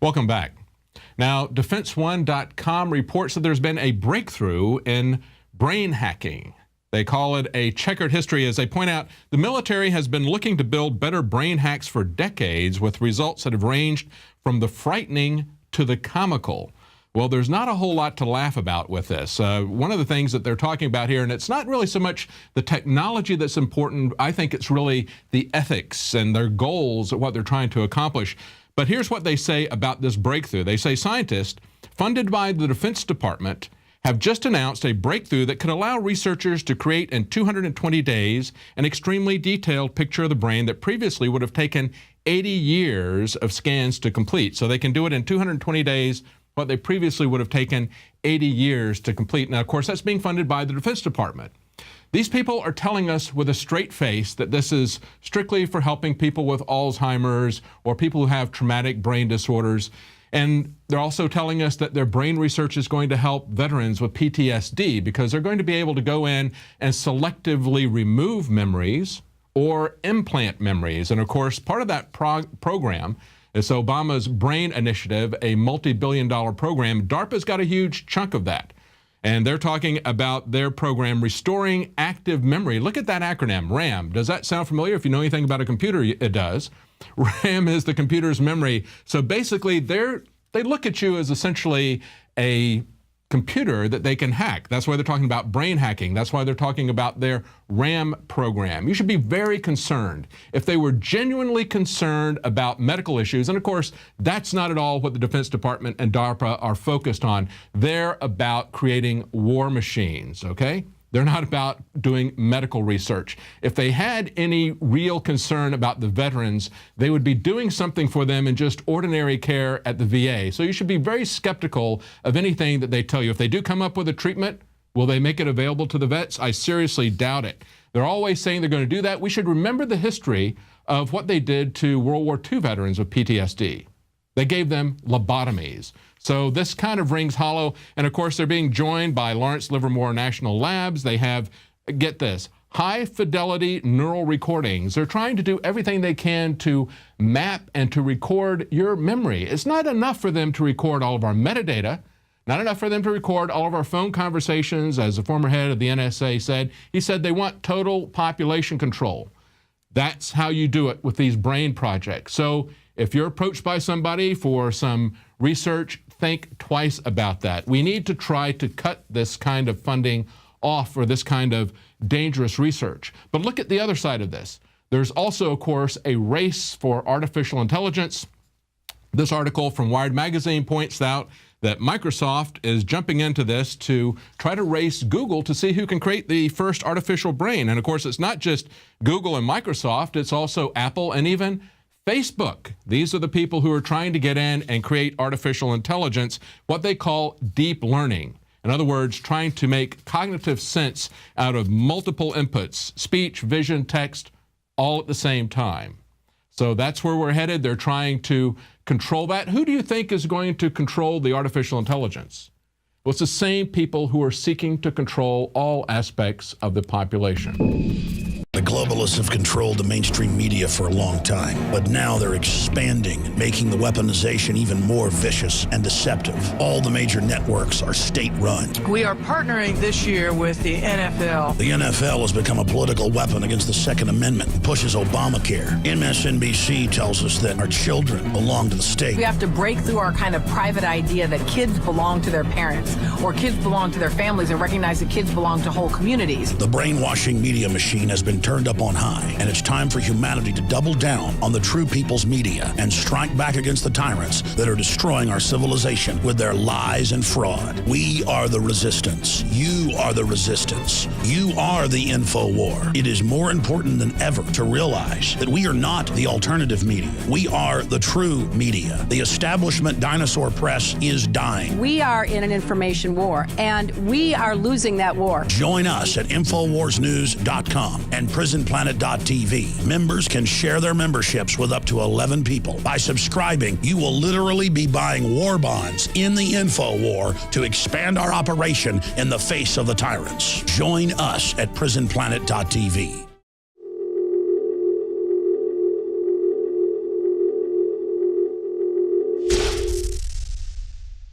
Welcome back. Now, DefenseOne.com reports that there's been a breakthrough in brain hacking. They call it a checkered history. As they point out, the military has been looking to build better brain hacks for decades with results that have ranged from the frightening to the comical. Well, there's not a whole lot to laugh about with this. One of the things that they're talking about here, and it's not really so much the technology that's important, I think it's really the ethics and their goals, what they're trying to accomplish. But here's what they say about this breakthrough. They say scientists funded by the Defense Department have just announced a breakthrough that could allow researchers to create in 220 days an extremely detailed picture of the brain that previously would have taken 80 years of scans to complete. So they can do it in 220 days, what they previously would have taken 80 years to complete. Now, of course, that's being funded by the Defense Department. These people are telling us with a straight face that this is strictly for helping people with Alzheimer's or people who have traumatic brain disorders. And they're also telling us that their brain research is going to help veterans with PTSD because they're going to be able to go in and selectively remove memories or implant memories. And of course, part of that program is Obama's Brain Initiative, a multi-billion-dollar program. DARPA's got a huge chunk of that. And they're talking about their program, Restoring Active Memory. Look at that acronym, RAM. Does that sound familiar? If you know anything about a computer, it does. RAM is the computer's memory. So basically, they look at you as essentially a computer that they can hack. That's why they're talking about brain hacking. That's why they're talking about their RAM program. You should be very concerned. If they were genuinely concerned about medical issues, and of course, that's not at all what the Defense Department and DARPA are focused on. They're about creating war machines, okay? They're not about doing medical research. If they had any real concern about the veterans, they would be doing something for them in just ordinary care at the VA. So you should be very skeptical of anything that they tell you. If they do come up with a treatment, will they make it available to the vets? I seriously doubt it. They're always saying they're going to do that. We should remember the history of what they did to World War II veterans with PTSD. They gave them lobotomies. So this kind of rings hollow. And of course, they're being joined by Lawrence Livermore National Labs. They have, get this, high fidelity neural recordings. They're trying to do everything they can to map and to record your memory. It's not enough for them to record all of our metadata, not enough for them to record all of our phone conversations. As the former head of the NSA said, he said they want total population control. That's how you do it with these brain projects. So if you're approached by somebody for some research, think twice about that. We need to try to cut this kind of funding off for this kind of dangerous research. But look at the other side of this. There's also, of course, a race for artificial intelligence. This article from Wired Magazine points out that Microsoft is jumping into this to try to race Google to see who can create the first artificial brain. And of course, it's not just Google and Microsoft, it's also Apple and even Facebook. These are the people who are trying to get in and create artificial intelligence, what they call deep learning. In other words, trying to make cognitive sense out of multiple inputs, speech, vision, text, all at the same time. So that's where we're headed. They're trying to control that. Who do you think is going to control the artificial intelligence? Well, it's the same people who are seeking to control all aspects of the population. The globalists have controlled the mainstream media for a long time, but now they're expanding, making the weaponization even more vicious and deceptive. All the major networks are state-run. We are partnering this year with the NFL. The NFL has become a political weapon against the Second Amendment and pushes Obamacare. MSNBC tells us that our children belong to the state. We have to break through our kind of private idea that kids belong to their parents or kids belong to their families and recognize that kids belong to whole communities. The brainwashing media machine has been turned up on high, and it's time for humanity to double down on the true people's media and strike back against the tyrants that are destroying our civilization with their lies and fraud. We are the resistance. You are the resistance. You are the info war. It is more important than ever to realize that we are not the alternative media. We are the true media. The establishment dinosaur press is dying. We are in an information war, and we are losing that war. Join us at InfoWarsNews.com and PrisonPlanet.tv. Members can share their memberships with up to 11 people. By subscribing, you will literally be buying war bonds in the info war to expand our operation in the face of the tyrants. Join us at PrisonPlanet.tv.